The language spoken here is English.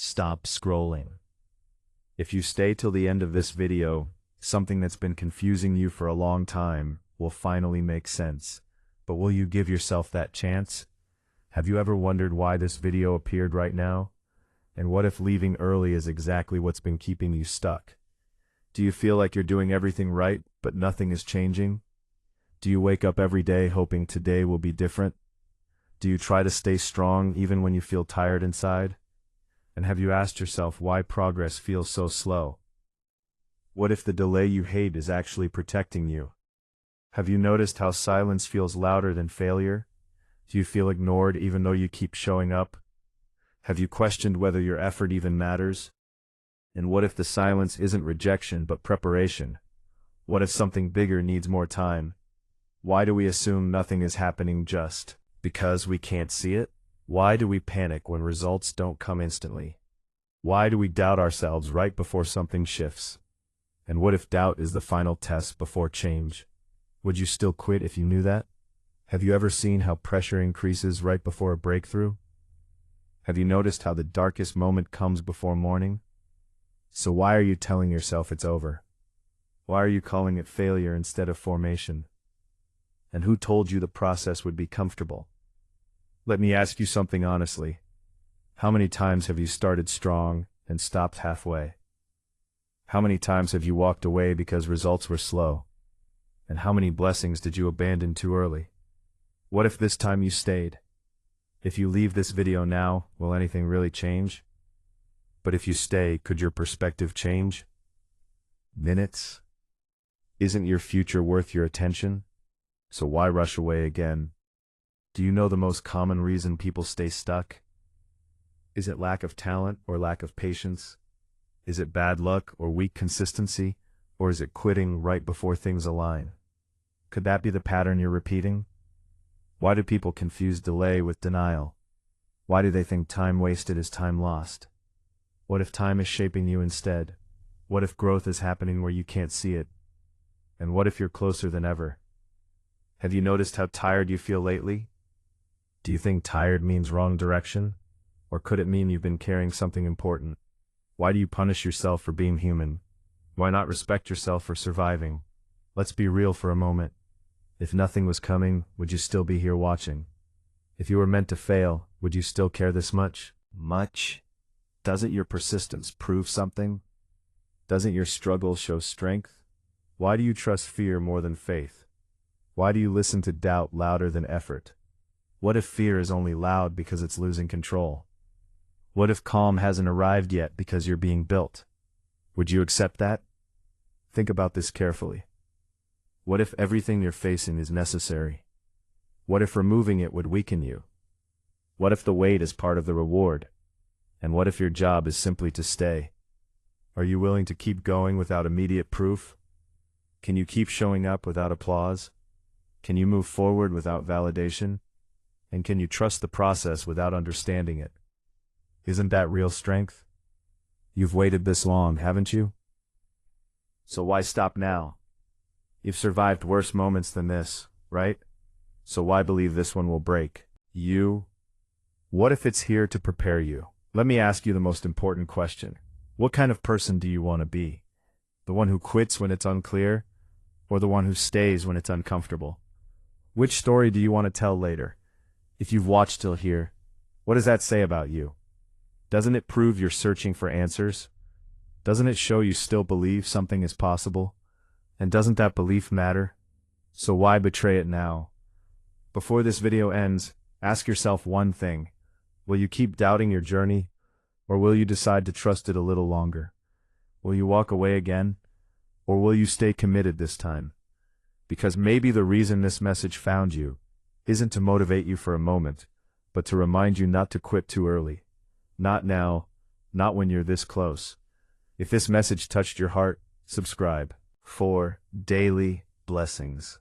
Stop scrolling. If you stay till the end of this video, something that's been confusing you for a long time will finally make sense. But will you give yourself that chance? Have you ever wondered why this video appeared right now? And what if leaving early is exactly what's been keeping you stuck? Do you feel like you're doing everything right, but nothing is changing? Do you wake up every day hoping today will be different? Do you try to stay strong even when you feel tired inside? And have you asked yourself why progress feels so slow? What if the delay you hate is actually protecting you? Have you noticed how silence feels louder than failure? Do you feel ignored even though you keep showing up? Have you questioned whether your effort even matters? And what if the silence isn't rejection but preparation? What if something bigger needs more time? Why do we assume nothing is happening just because we can't see it? Why do we panic when results don't come instantly? Why do we doubt ourselves right before something shifts? And what if doubt is the final test before change? Would you still quit if you knew that? Have you ever seen how pressure increases right before a breakthrough? Have you noticed how the darkest moment comes before morning? So why are you telling yourself it's over? Why are you calling it failure instead of formation? And who told you the process would be comfortable? Let me ask you something honestly. How many times have you started strong and stopped halfway? How many times have you walked away because results were slow? And how many blessings did you abandon too early? What if this time you stayed? If you leave this video now, will anything really change? But if you stay, could your perspective change? Minutes? Isn't your future worth your attention? So why rush away again? Do you know the most common reason people stay stuck? Is it lack of talent or lack of patience? Is it bad luck or weak consistency? Or is it quitting right before things align? Could that be the pattern you're repeating? Why do people confuse delay with denial? Why do they think time wasted is time lost? What if time is shaping you instead? What if growth is happening where you can't see it? And what if you're closer than ever? Have you noticed how tired you feel lately? Do you think tired means wrong direction? Or could it mean you've been carrying something important? Why do you punish yourself for being human? Why not respect yourself for surviving? Let's be real for a moment. If nothing was coming, would you still be here watching? If you were meant to fail, would you still care this much? Doesn't your persistence prove something? Doesn't your struggle show strength? Why do you trust fear more than faith? Why do you listen to doubt louder than effort? What if fear is only loud because it's losing control? What if calm hasn't arrived yet because you're being built? Would you accept that? Think about this carefully. What if everything you're facing is necessary? What if removing it would weaken you? What if the weight is part of the reward? And what if your job is simply to stay? Are you willing to keep going without immediate proof? Can you keep showing up without applause? Can you move forward without validation? And can you trust the process without understanding it? Isn't that real strength? You've waited this long, haven't you? So why stop now? You've survived worse moments than this, right? So why believe this one will break you? What if it's here to prepare you? Let me ask you the most important question. What kind of person do you want to be? The one who quits when it's unclear, or the one who stays when it's uncomfortable? Which story do you want to tell later? If you've watched till here, what does that say about you? Doesn't it prove you're searching for answers? Doesn't it show you still believe something is possible? And doesn't that belief matter? So why betray it now? Before this video ends, ask yourself one thing. Will you keep doubting your journey, or will you decide to trust it a little longer? Will you walk away again, or will you stay committed this time? Because maybe the reason this message found you isn't to motivate you for a moment, but to remind you not to quit too early. Not now, not when you're this close. If this message touched your heart, subscribe for daily blessings.